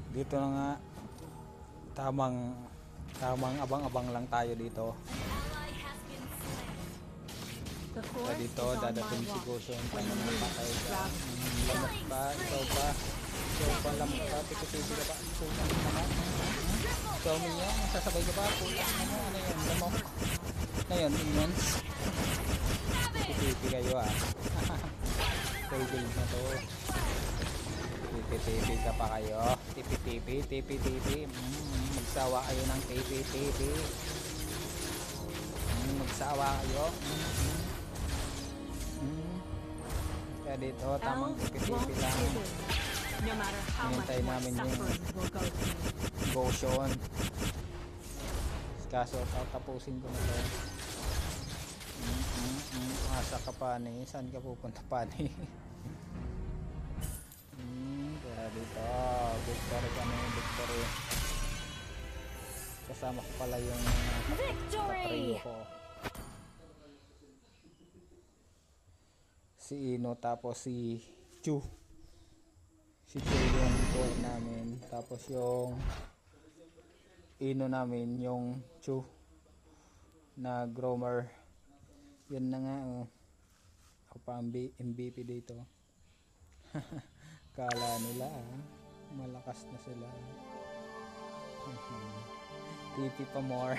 Dito na nga, tamang abang-abang lang tayo dito. The Kaya forest dito, is on my dadating si watch. Goshen. When Tanong you na pa kayo ka. drop Lamok pa, ikaw pa. Ikaw pa, lamok pa. Titi-titi ka pa. Pulang naman. Ikaw minyo, sasabay ka pa. Pulang naman. Ano yun? Lamok. Na yun, minions. Titi-titi kayo ah. Full build na to. Tipi-tipi ka pa kayo. Tipi-tipi, tipi-tipi. Magsawa kayo ng tipi-tipi. Magsawa kayo. Kaya dito, tamang Elves tipi-tipi won't lang. give in, no matter how much Hinintay more namin yung suffering will go through. Goshen. Kaso, tatapusin ko na to. Asa ka pa ni? Saan ka pupunta pa ni? Kaya dito, victory kami, victory. Kasama ko pala yung Victory! katrio ko. Si Ino, tapos si Chu. Si Chu yung core namin. Tapos yung Ino namin, yung Chu na Gromer. Yan na nga, oh. Ako pa ang MVP dito. Kala nila, malakas na sila. TP pa more.